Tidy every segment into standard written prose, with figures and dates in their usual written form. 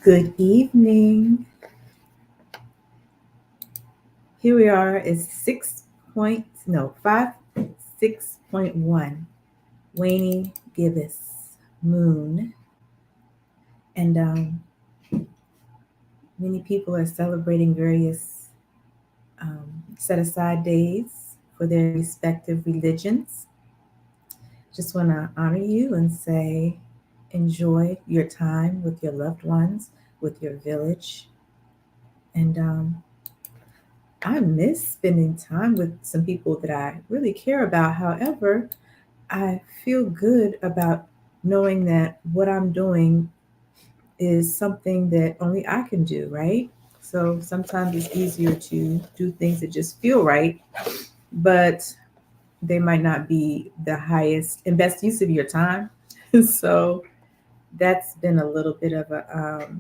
Good evening. Here we are. It's 6.1 waning gibbus moon, and many people are celebrating various set aside days for their respective religions. Just want to honor you and say, enjoy your time with your loved ones, with your village, and I miss spending time with some people that I really care about. However, I feel good about knowing that what I'm doing is something that only I can do, right? So sometimes it's easier to do things that just feel right, but they might not be the highest and best use of your time. So that's been a little bit of a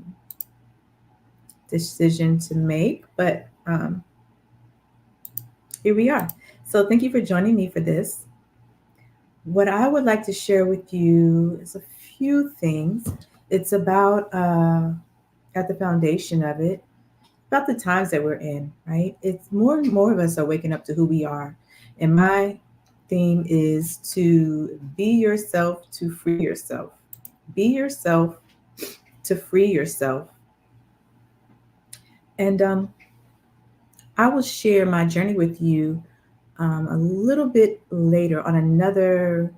decision to make, but here we are. So thank you for joining me for this. What I would like to share with you is a few things. It's about, at the foundation of it, about the times that we're in, right? It's more and more of us are waking up to who we are. And my theme is to be yourself to free yourself. Be yourself to free yourself. And I will share my journey with you a little bit later on another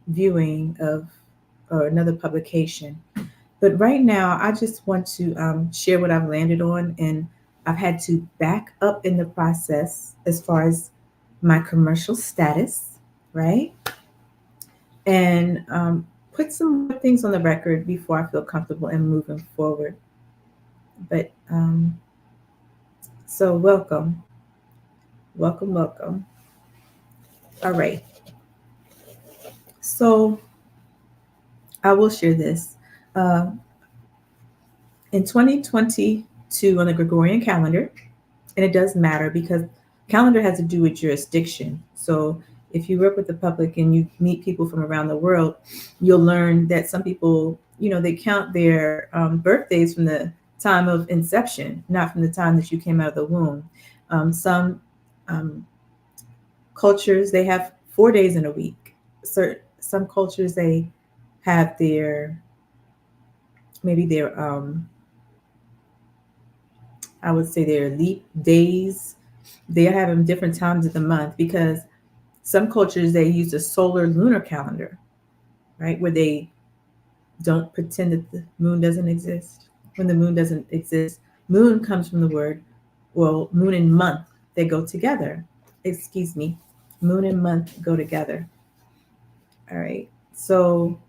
viewing of or another publication. But right now, I just want to share what I've landed on, and I've had to back up in the process as far as my commercial status, right? And put some more things on the record before I feel comfortable in moving forward. But so welcome, welcome, welcome. All right. So I will share this. Uh, in 2022 on the Gregorian calendar, and it does matter because calendar has to do with jurisdiction. So if you work with the public and you meet people from around the world, you'll learn that some people, they count their birthdays from the time of inception, not from the time that you came out of the womb. Some um, cultures, they have 4 days in a week. Some cultures, they have maybe their I would say their leap days. They have them different times of the month because some cultures, they use a solar lunar calendar, right? Where they don't pretend that the moon doesn't exist. When the moon doesn't exist, moon comes from the word, well, moon and month, they go together. Excuse me. Moon and month go together. All right. So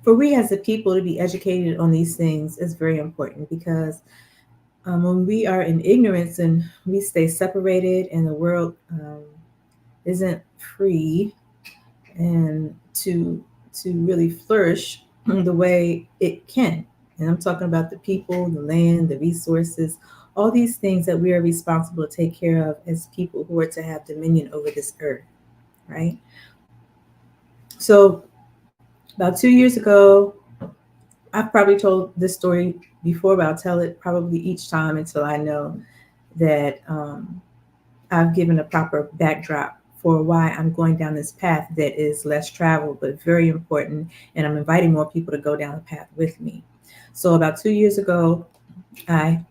for we as a people to be educated on these things is very important because when we are in ignorance and we stay separated and the world isn't free and to really flourish the way it can. And I'm talking about the people, the land, the resources, all these things that we are responsible to take care of as people who are to have dominion over this earth, right? So about 2 years ago, I've probably told this story before, but I'll tell it probably each time until I know that I've given a proper backdrop for why I'm going down this path that is less traveled, but very important. And I'm inviting more people to go down the path with me. So about 2 years ago, I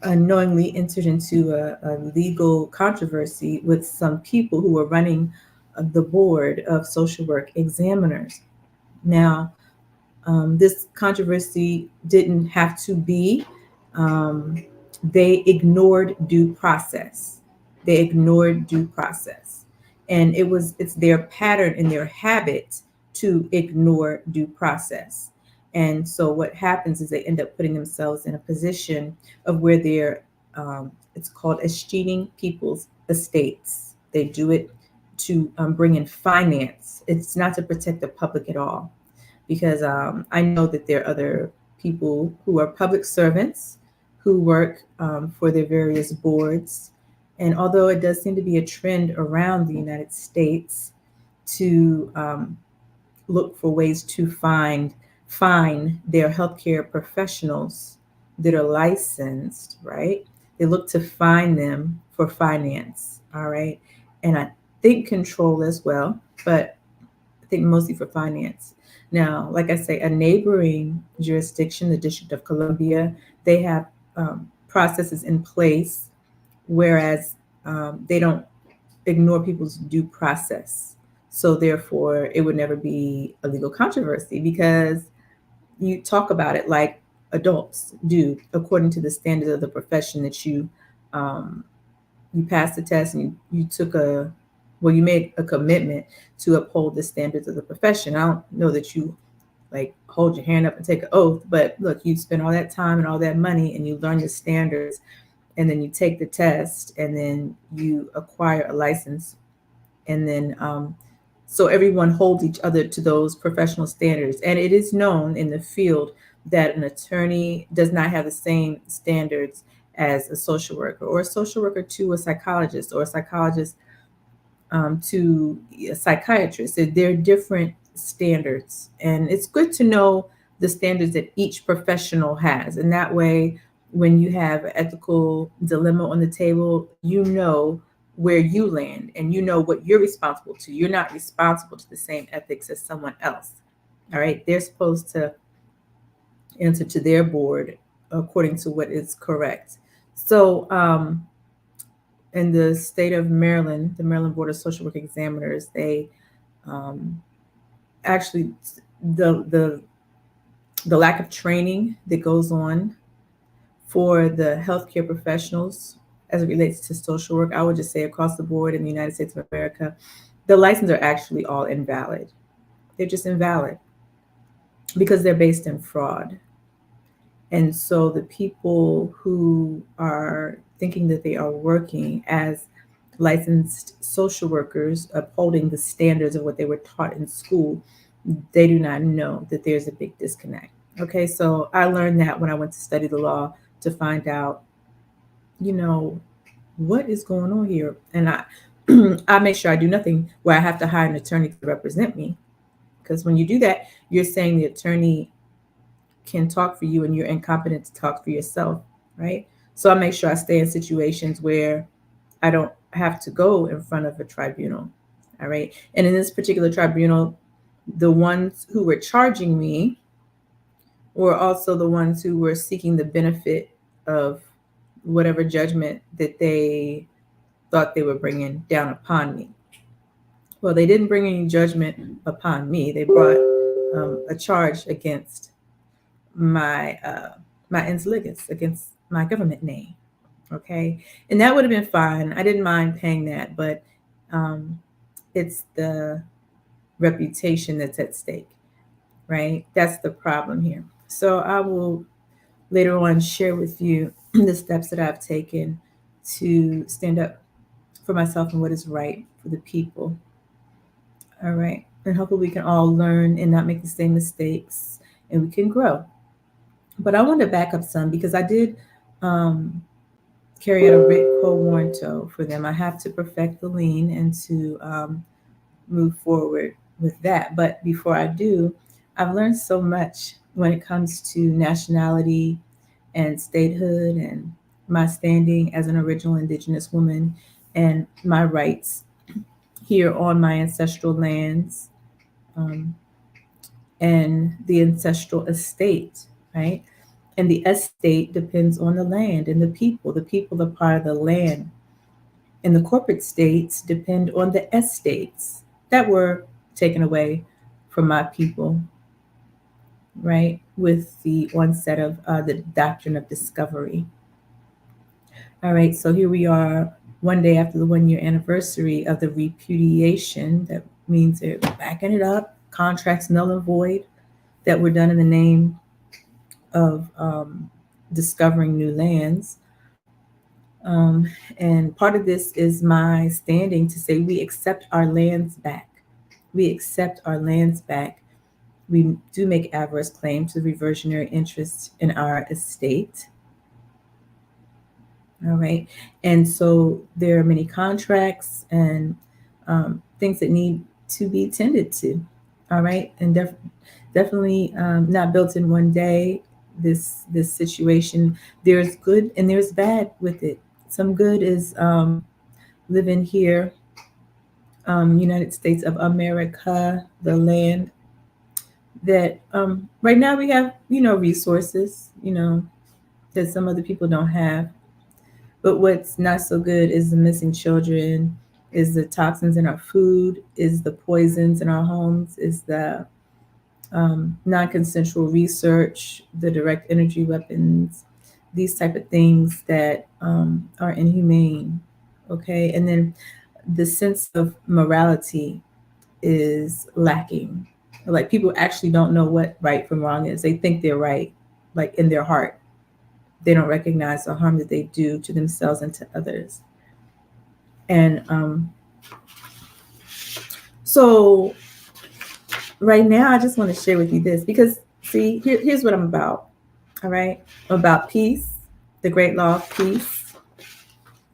unknowingly entered into a legal controversy with some people who were running the board of social work examiners. Now, this controversy didn't have to be. Um, they ignored due process. They ignored due process, and it's their pattern and their habit to ignore due process. And so what happens is they end up putting themselves in a position of where they're it's called escheating people's estates. They do it to bring in finance. It's not to protect the public at all, because I know that there are other people who are public servants who work for their various boards. And although it does seem to be a trend around the United States to look for ways to fine their healthcare professionals that are licensed, right? They look to fine them for finance, all right? And I think control as well, but I think mostly for finance. Now, like I say, a neighboring jurisdiction, the District of Columbia, they have processes in place, whereas they don't ignore people's due process. So therefore, it would never be a legal controversy because you talk about it like adults do, according to the standards of the profession that um, you passed the test and you took you made a commitment to uphold the standards of the profession. I don't know that you like hold your hand up and take an oath, but look, you spend all that time and all that money and you learn the standards, and then you take the test, and then you acquire a license, and then so everyone holds each other to those professional standards. And it is known in the field that an attorney does not have the same standards as a social worker, or a social worker to a psychologist, or a psychologist to a psychiatrist. They're different standards, and it's good to know the standards that each professional has. And that way, when you have an ethical dilemma on the table, you know where you land and you know what you're responsible to. You're not responsible to the same ethics as someone else. All right, they're supposed to answer to their board according to what is correct. So, in the state of Maryland, the Maryland Board of Social Work Examiners, they um, actually the the lack of training that goes on for the healthcare professionals as it relates to social work, I would just say across the board in the United States of America, the licenses are actually all invalid. They're just invalid because they're based in fraud. And so the people who are thinking that they are working as licensed social workers, upholding the standards of what they were taught in school, they do not know that there's a big disconnect. Okay, so I learned that when I went to study the law, to find out, you know, what is going on here. And I make sure I do nothing where I have to hire an attorney to represent me. Because when you do that, you're saying the attorney can talk for you and you're incompetent to talk for yourself, right? So I make sure I stay in situations where I don't have to go in front of a tribunal, all right? And in this particular tribunal, the ones who were charging me were also the ones who were seeking the benefit of whatever judgment that they thought they were bringing down upon me. Well, they didn't bring any judgment upon me. They brought a charge against my ens ligas, against my government name. Okay, and that would have been fine. I didn't mind paying that, but it's the reputation that's at stake, right? That's the problem here. So I will later on share with you the steps that I've taken to stand up for myself and what is right for the people. All right, and hopefully we can all learn and not make the same mistakes, and we can grow. But I want to back up some because I did carry out a writ quo warranto for them. I have to perfect the lien and to move forward with that. But before I do, I've learned so much when it comes to nationality and statehood and my standing as an original indigenous woman and my rights here on my ancestral lands, um, and the ancestral estate right? And the estate depends on the land and the people. The people are part of the land. And the corporate states depend on the estates that were taken away from my people, right? With the onset of the doctrine of discovery. All right, so here we are, one day after the 1 year anniversary of the repudiation. That means they're backing it up, contracts null and void that were done in the name of discovering new lands. Um, and part of this is my standing to say we accept our lands back. We accept our lands back. We do make adverse claim to the reversionary interest in our estate. All right. And so there are many contracts and things that need to be tended to. All right. And definitely not built in one day. This situation, there's good and there's bad with it. Some good is living here, United States of America, the land that right now we have, resources, that some other people don't have. But what's not so good is the missing children, is the toxins in our food, is the poisons in our homes, is the non-consensual research, the direct energy weapons, these type of things that are inhumane. Okay, and then the sense of morality is lacking. Like people actually don't know what right from wrong is. They think they're right, like in their heart. They don't recognize the harm that they do to themselves and to others. And so right now, I just want to share with you this because, see, here's what I'm about. All right. I'm about peace, the great law of peace.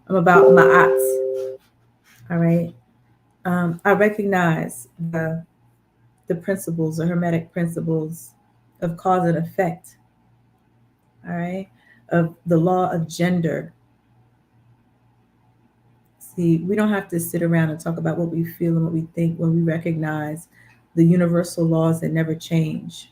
I'm about ma'at. All right. I recognize the principles, the hermetic principles of cause and effect. All right. Of the law of gender. See, we don't have to sit around and talk about what we feel and what we think when we recognize the universal laws that never change.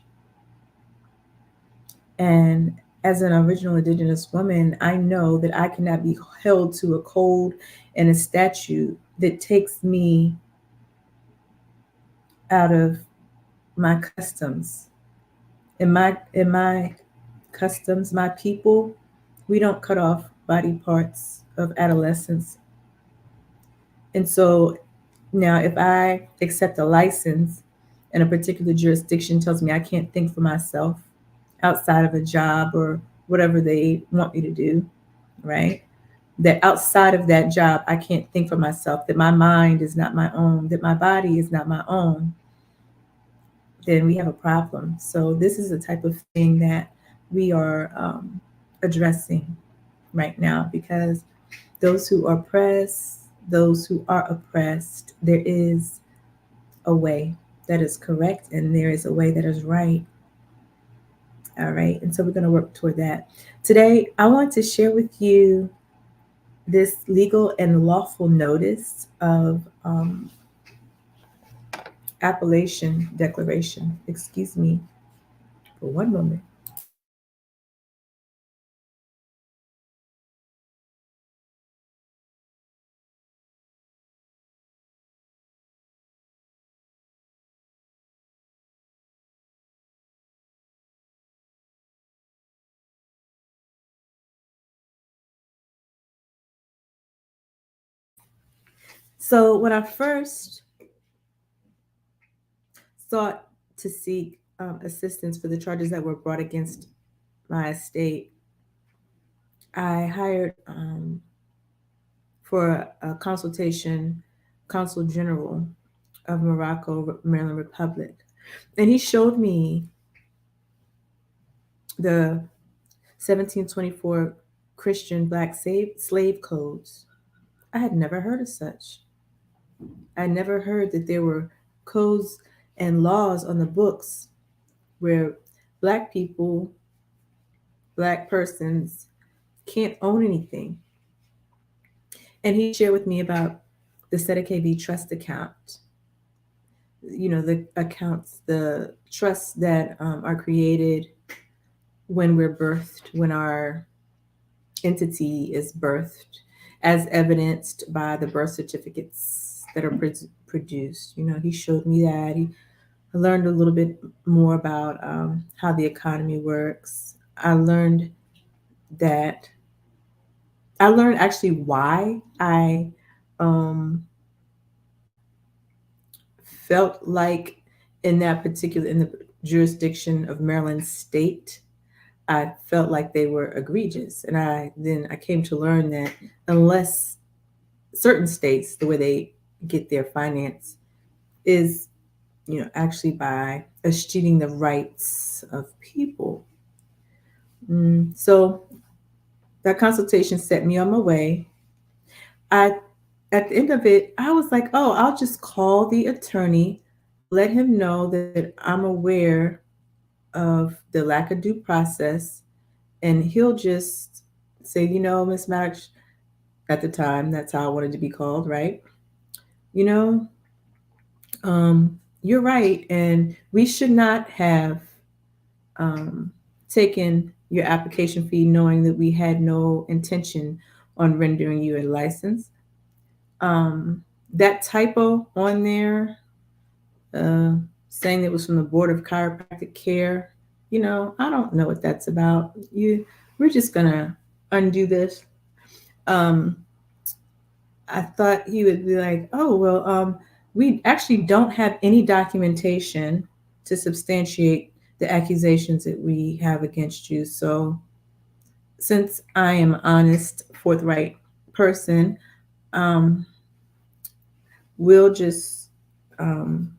And as an original indigenous woman, I know that I cannot be held to a code and a statute that takes me out of my customs. In my customs, my people, we don't cut off body parts of adolescents. And so now if I accept a license and a particular jurisdiction tells me I can't think for myself outside of a job or whatever they want me to do, right? That outside of that job, I can't think for myself, that my mind is not my own, that my body is not my own, then we have a problem. So this is the type of thing that we are addressing right now because those who are oppressed, those who are oppressed, there is a way that is correct and there is a way that is right. All right. And so we're going to work toward that. Today, I want to share with you this legal and lawful notice of Appellation Declaration. Excuse me for one moment. So, when I first sought to seek assistance for the charges that were brought against my estate, I hired for a consultation Consul General of Morocco, Maryland Republic. And he showed me the 1724 Christian Black slave codes. I had never heard of such. I never heard that there were codes and laws on the books where Black people, Black persons can't own anything. And he shared with me about the SETA trust account, the accounts, the trusts that are created when we're birthed, when our entity is birthed, as evidenced by the birth certificates that are produced. He showed me that. I learned a little bit more about how the economy works. That I learned actually why I um, felt like in the jurisdiction of Maryland State, I felt like they were egregious, and I came to learn that unless certain states, the way they get their finance is, actually by eschewing the rights of people. So that consultation set me on my way. I At the end of it, I was like, oh, I'll just call the attorney, let him know that I'm aware of the lack of due process, and he'll just say, Miss Maddox, at the time, that's how I wanted to be called, right? You know, you're right, and we should not have um, taken your application fee knowing that we had no intention on rendering you a license. Um, that typo on there, uh, saying it was from the Board of Chiropractic Care, I don't know what that's about. We're just gonna undo this. Um, I thought he would be like, oh, well, we actually don't have any documentation to substantiate the accusations that we have against you. So, since I am an honest, forthright person, um, we'll just, um,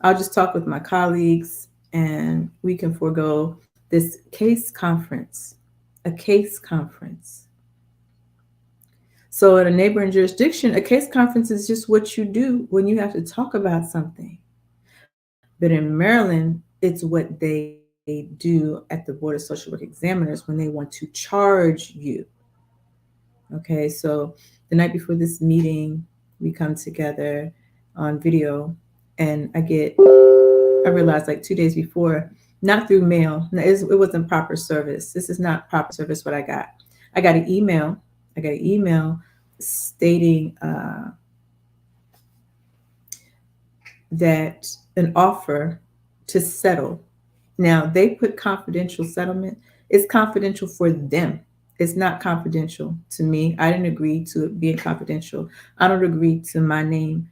I'll just talk with my colleagues and we can forego this case conference, a case conference. So, in a neighboring jurisdiction, a case conference is just what you do when you have to talk about something. But in Maryland, it's what they do at the Board of Social Work Examiners when they want to charge you. Okay, so the night before this meeting, we come together on video, and I realized like 2 days before, not through mail, it wasn't proper service. This is not proper service what I got. I got an email. I got an email stating that an offer to settle. Now they put confidential settlement. It's confidential for them. It's not confidential to me. I didn't agree to it being confidential. I don't agree to my name,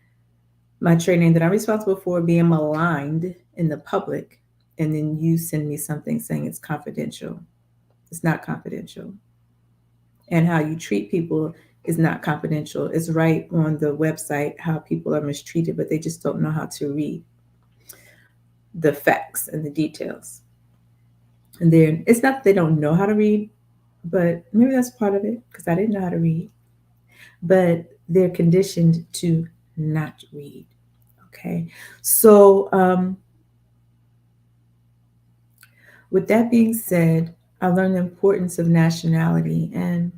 my trade name that I'm responsible for being maligned in the public. And then you send me something saying it's confidential. It's not confidential. And how you treat people is not confidential. It's right on the website how people are mistreated, but they just don't know how to read the facts and the details. And then it's not that they don't know how to read, but maybe that's part of it because I didn't know how to read. But they're conditioned to not read. Okay. So, with that being said, I learned the importance of nationality. And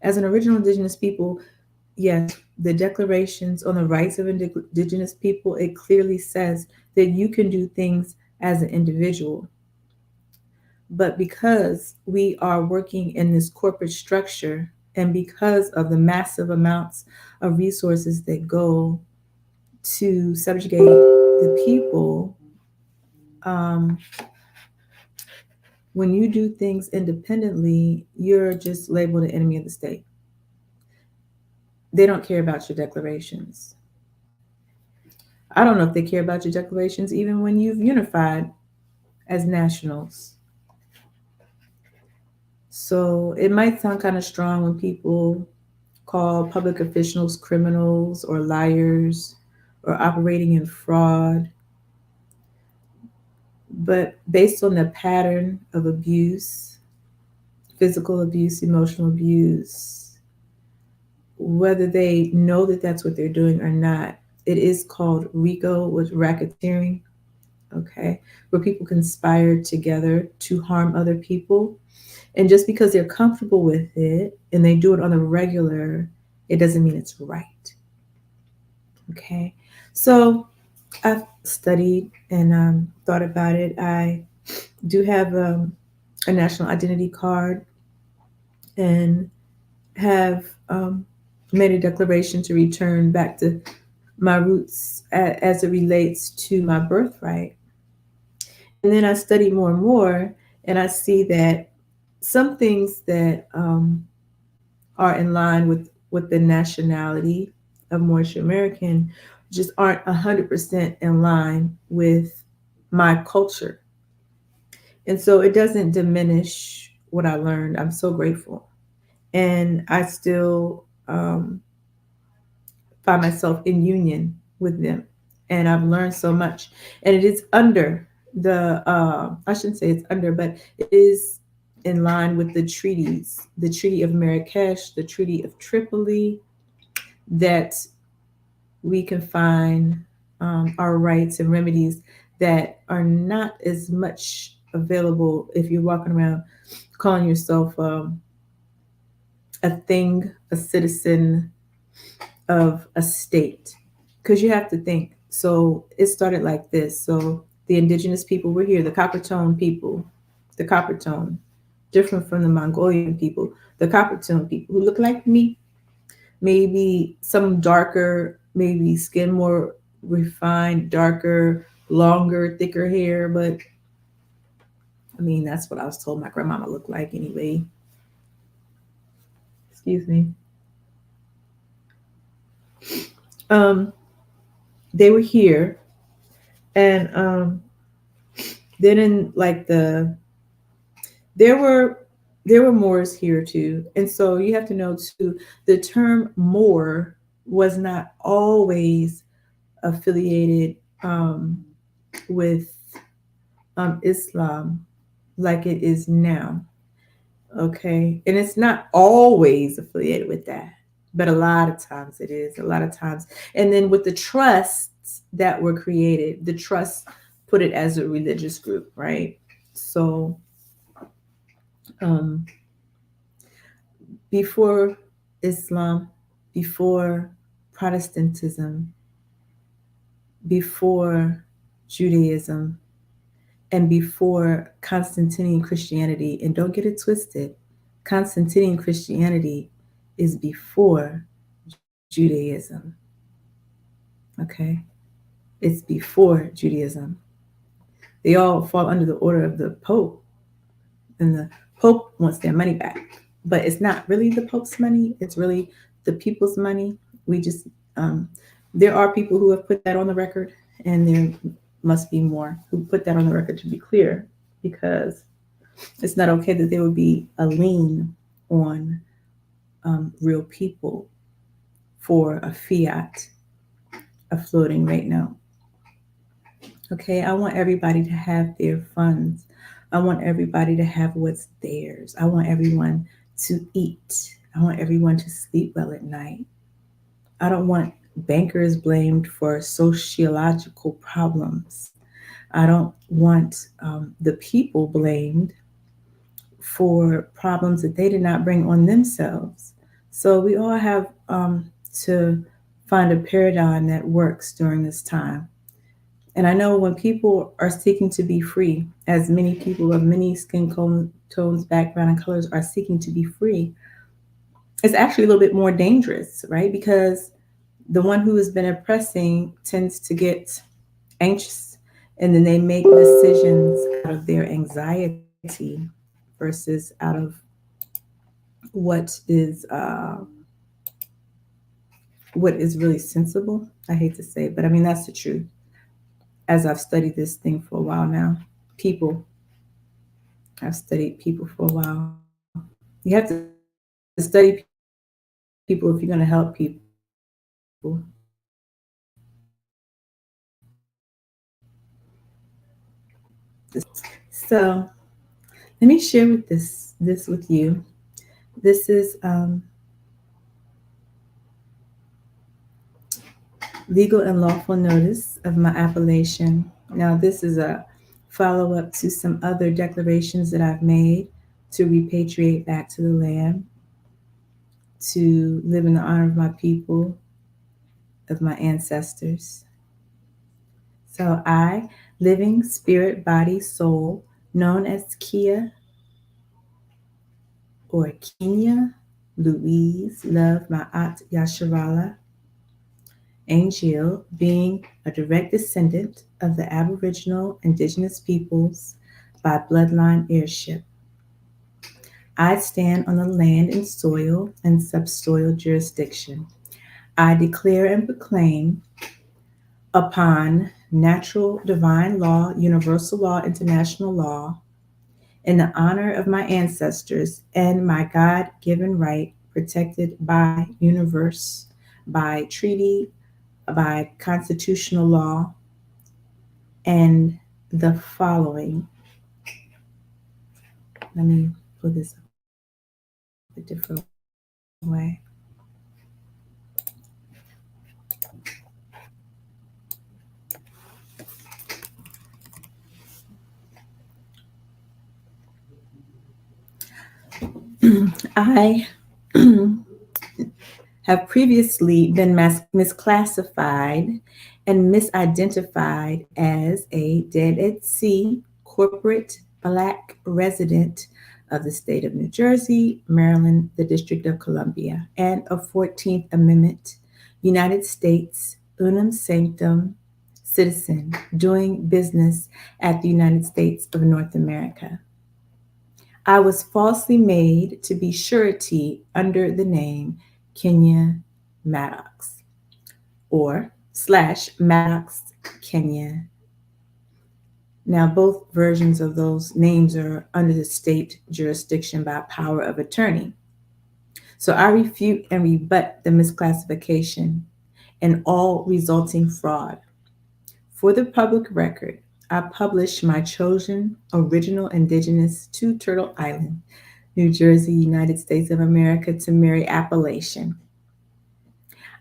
as an original Indigenous people, yes, the declarations on the rights of Indigenous people, it clearly says that you can do things as an individual. But because we are working in this corporate structure and because of the massive amounts of resources that go to subjugate the people, um, when you do things independently, you're just labeled an enemy of the state. They don't care about your declarations. I don't know if they care about your declarations even when you've unified as nationals. So it might sound kind of strong when people call public officials criminals or liars or operating in fraud. But based on the pattern of abuse, physical abuse, emotional abuse, whether they know that that's what they're doing or not, it is called RICO, with racketeering, okay, where people conspire together to harm other people. And just because they're comfortable with it and they do it on the regular, it doesn't mean it's right. Okay. So I've studied and thought about it. I do have a national identity card, and have made a declaration to return back to my roots as it relates to my birthright. And then I study more and more, and I see that some things that are in line with the nationality of Moorish American just aren't 100% in line with my culture. And so it doesn't diminish what I learned. I'm so grateful. And I still find myself in union with them. And I've learned so much. And it is under I shouldn't say it's under, but it is in line with the treaties, the Treaty of Marrakesh, the Treaty of Tripoli, that we can find our rights and remedies that are not as much available if you're walking around calling yourself a thing, a citizen of a state. Because you have to think. So it started like this. So the indigenous people were here, the copper tone people, the copper tone, different from the Mongolian people, the copper tone people who look like me, maybe some darker, maybe skin more refined, darker, longer, thicker hair. But I mean, that's what I was told my grandmama looked like anyway. Excuse me. Um, they were here, and then in like there were there were Moors here too, and so you have to know too. The term Moor was not always affiliated with Islam like it is now. Okay. And it's not always affiliated with that, but a lot of times it is, a lot of times. And then with the trusts that were created, the trusts put it as a religious group, right? So um, before Islam, before Protestantism, before Judaism, and before Constantinian Christianity, and don't get it twisted, Constantinian Christianity is before Judaism. Okay? It's before Judaism. They all fall under the order of the Pope, and the Pope wants their money back. But it's not really the Pope's money, it's really the people's money. We just, there are people who have put that on the record, and there must be more who put that on the record, to be clear, because it's not okay that there would be a lien on real people for a fiat, a floating rate note. Okay, I want everybody to have their funds. I want everybody to have what's theirs. I want everyone to eat. I want everyone to sleep well at night. I don't want bankers blamed for sociological problems. I don't want the people blamed for problems that they did not bring on themselves. So we all have to find a paradigm that works during this time. And I know when people are seeking to be free, as many people of many skin tones, background, and colors are seeking to be free, it's actually a little bit more dangerous, right? Because the one who has been oppressing tends to get anxious, and then they make decisions out of their anxiety versus out of what is really sensible. I hate to say it, but I mean that's the truth. As I've studied this thing for a while now, people, I've studied people for a while. You have to study people if you're going to help people. So let me share with this with you. This is legal and lawful notice of my appellation. Now, this is a follow up to some other declarations that I've made to repatriate back to the land, to live in the honor of my people, of my ancestors. So I, living spirit, body, soul, known as kei'yah, or Kei'yah Louise Love Ma'at Yasharala Angel, being a direct descendant of the Aboriginal indigenous peoples by bloodline heirship. I stand on the land and soil and subsoil jurisdiction. I declare and proclaim upon natural divine law, universal law, international law, in the honor of my ancestors and my God-given right, protected by universe, by treaty, by constitutional law, and the following. Let me put this a different way. I have previously been misclassified and misidentified as a dead at sea corporate Black resident of the state of New Jersey, Maryland, the District of Columbia, and a 14th Amendment United States unum sanctum citizen doing business at the United States of North America. I was falsely made to be surety under the name Kei'yah Maddox or / Maddox Kei'yah. Now, both versions of those names are under the state jurisdiction by power of attorney. So I refute and rebut the misclassification and all resulting fraud. For the public record, I publish my chosen original indigenous to Turtle Island, New Jersey, United States of America, to marry appellation.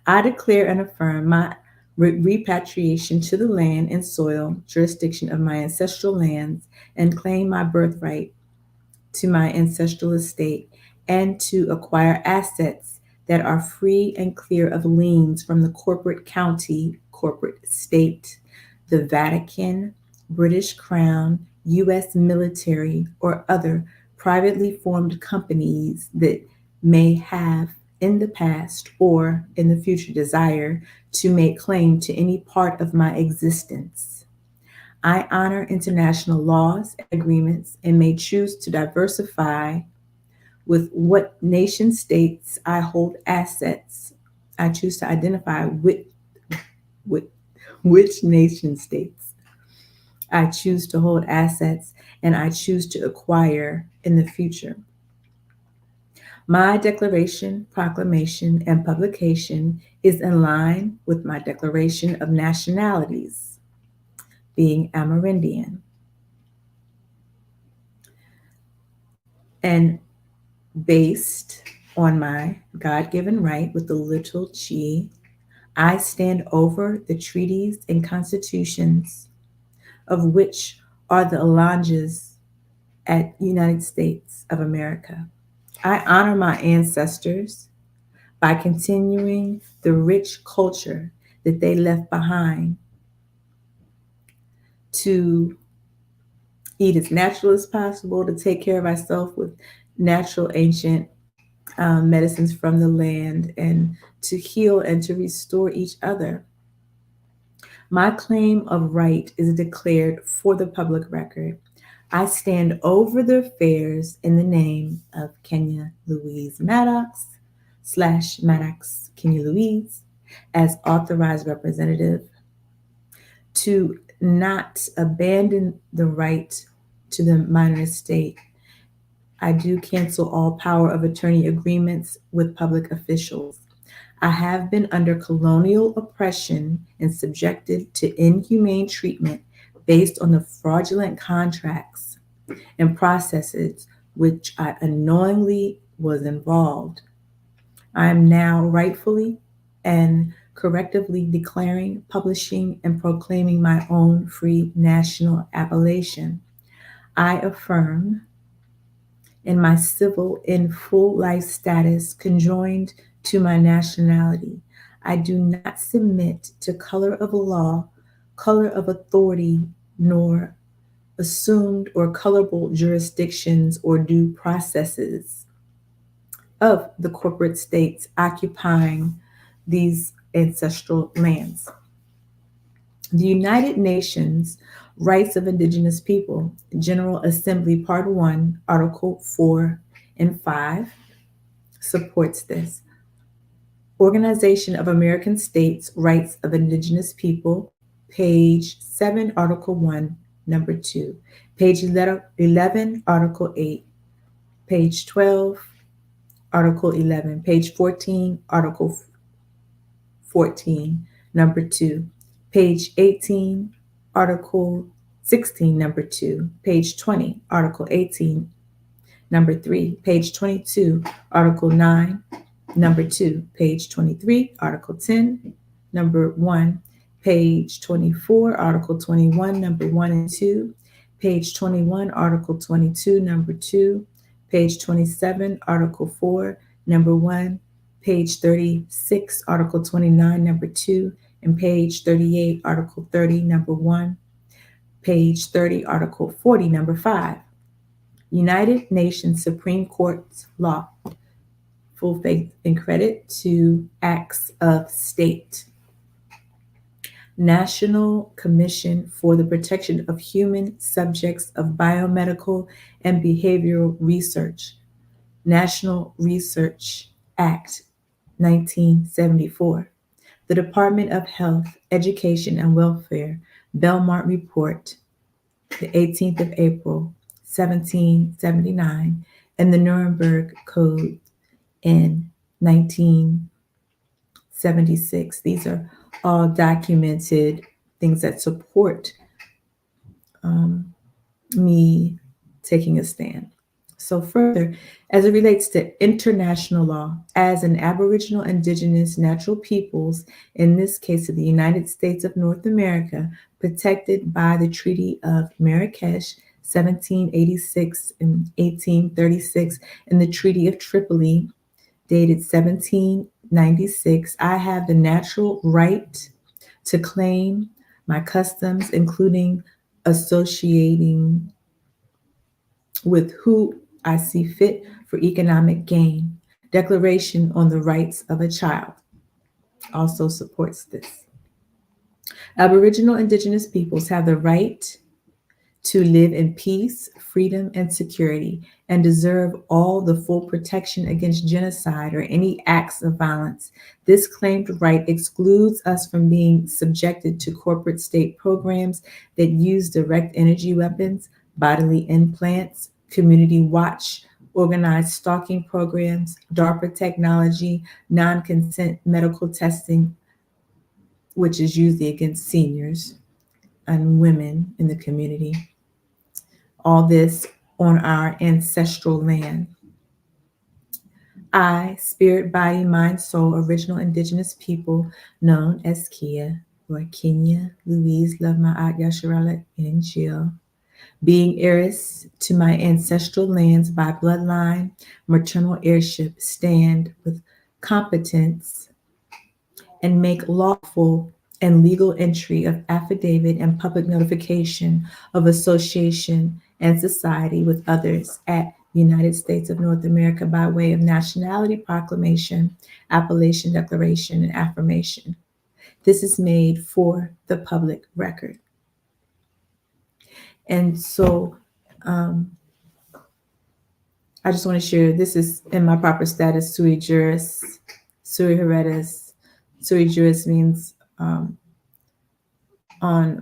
I declare and affirm my repatriation to the land and soil jurisdiction of my ancestral lands and claim my birthright to my ancestral estate and to acquire assets that are free and clear of liens from the corporate county, corporate state, the Vatican, British Crown, U.S. military, or other privately formed companies that may have in the past or in the future desire to make claim to any part of my existence. I honor international laws and agreements and may choose to diversify with what nation states I hold assets. I choose to identify with which nation states I choose to hold assets and I choose to acquire in the future. My declaration, proclamation, and publication is in line with my declaration of nationalities, being Amerindian, and based on my God-given right with the little g, I stand over the treaties and constitutions of which are the allodials at United States of America. I honor my ancestors by continuing the rich culture that they left behind to eat as natural as possible, to take care of ourselves with natural ancient medicines from the land, and to heal and to restore each other. My claim of right is declared for the public record. I stand over the affairs in the name of Kei'yah Louise Maddox / Maddox Kei'yah Louise as authorized representative to not abandon the right to the minor estate. I do cancel all power of attorney agreements with public officials. I have been under colonial oppression and subjected to inhumane treatment based on the fraudulent contracts and processes which I unknowingly was involved. I am now rightfully and correctively declaring, publishing, and proclaiming my own free national appellation. I affirm in my civil in full life status conjoined to my nationality. I do not submit to color of law, color of authority, nor assumed or colorable jurisdictions or due processes. of the corporate states occupying these ancestral lands. The United Nations Rights of Indigenous People, General Assembly, Part 1, Article 4 and 5, supports this. Organization of American States Rights of Indigenous People, page 7, Article 1, number 2, page 11, Article 8, page 12, Article 11, page 14, Article 14, number 2, page 18, Article 16, number 2, page 20, Article 18, number 3, page 22, Article 9, number 2, page 23, Article 10, number 1, page 24, Article 21, number 1 and 2, page 21, Article 22, number 2, page 27, Article 4, number 1, page 36, Article 29, number 2, and page 38, Article 30, number 1, page 30, Article 40, number 5. United Nations Supreme Court's law. Full faith and credit to acts of state. National Commission for the Protection of Human Subjects of Biomedical and Behavioral Research. National Research Act, 1974. The Department of Health, Education, and Welfare, Belmont Report, the 18th of April, 1779, and the Nuremberg Code in 1976. These are all documented things that support me taking a stand. So further, as it relates to international law, as an Aboriginal, Indigenous, natural peoples, in this case of the United States of North America, protected by the Treaty of Marrakesh, 1786 and 1836, and the Treaty of Tripoli, dated 1796, I have the natural right to claim my customs, including associating with who I see fit for economic gain. Declaration on the Rights of a Child also supports this. Aboriginal Indigenous peoples have the right to live in peace, freedom, and security, and deserve all the full protection against genocide or any acts of violence. This claimed right excludes us from being subjected to corporate state programs that use direct energy weapons, bodily implants, community watch, organized stalking programs, DARPA technology, non-consent medical testing, which is usually against seniors and women in the community. All this on our ancestral land. I, spirit, body, mind, soul, original indigenous people, known as kei'yah, or Kenya, Louise, Love My Aunt Yasharala, and Jill, being heiress to my ancestral lands by bloodline, maternal heirship, stand with competence and make lawful and legal entry of affidavit and public notification of association and society with others at United States of North America by way of nationality proclamation, appellation declaration, and affirmation. This is made for the public record. And so I just want to share, this is in my proper status, sui juris, sui heredis. Sui juris means on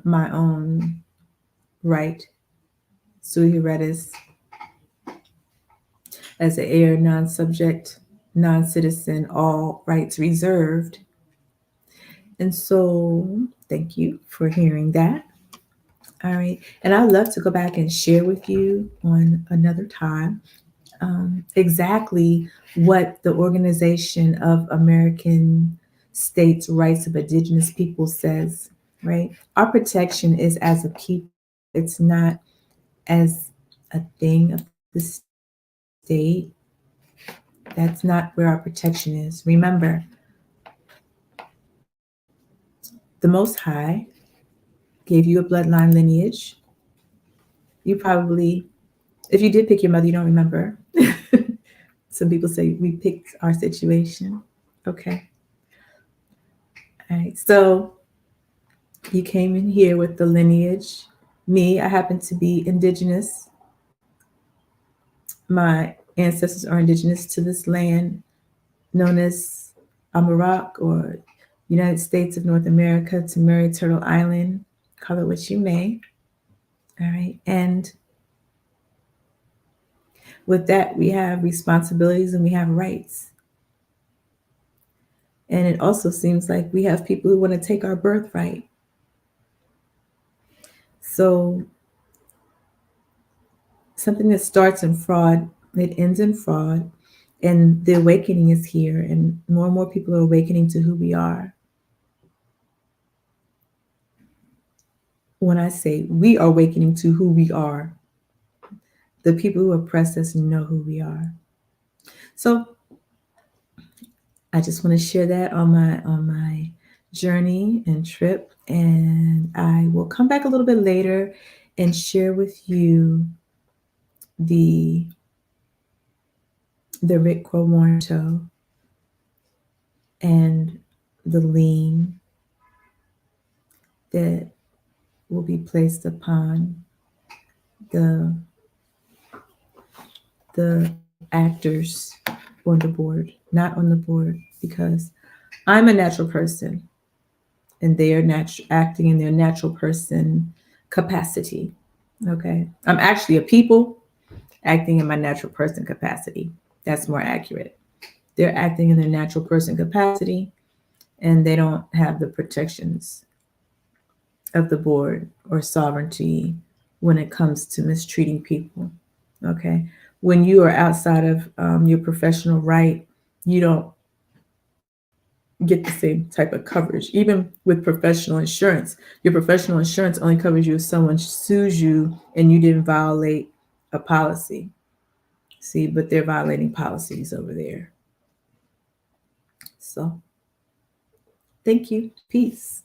my own right. Sui heredis as an heir, non-subject, non-citizen, all rights reserved. And so thank you for hearing that. All right. And I'd love to go back and share with you on another time exactly what the Organization of American States Rights of Indigenous People says, right? Our protection is as a people. It's not as a thing of the state. That's not where our protection is. Remember, the Most High gave you a bloodline lineage. You probably, if you did pick your mother, you don't remember. Some people say we picked our situation. Okay. All right. So you came in here with the lineage. Me, I happen to be indigenous. My ancestors are indigenous to this land known as Amarak, or United States of North America, to Mary Turtle Island. Call it what you may. All right. And with that, we have responsibilities and we have rights. And it also seems like we have people who want to take our birthright. So something that starts in fraud, it ends in fraud. And the awakening is here, and more people are awakening to who we are. When I say we are awakening to who we are, the people who oppress us know who we are. So I just want to share that on my journey and trip, and I will come back a little bit later and share with you the Rick Warren show and the lien that will be placed upon the actors on the board, not on the board, because I'm a natural person and they are acting in their natural person capacity. Okay. I'm actually a people acting in my natural person capacity. That's more accurate. They're acting in their natural person capacity and they don't have the protections of the board or sovereignty when it comes to mistreating people. Okay. When you are outside of your professional right, you don't get the same type of coverage. Even with professional insurance, your professional insurance only covers you if someone sues you and you didn't violate a policy. See, but they're violating policies over there. So, thank you. Peace.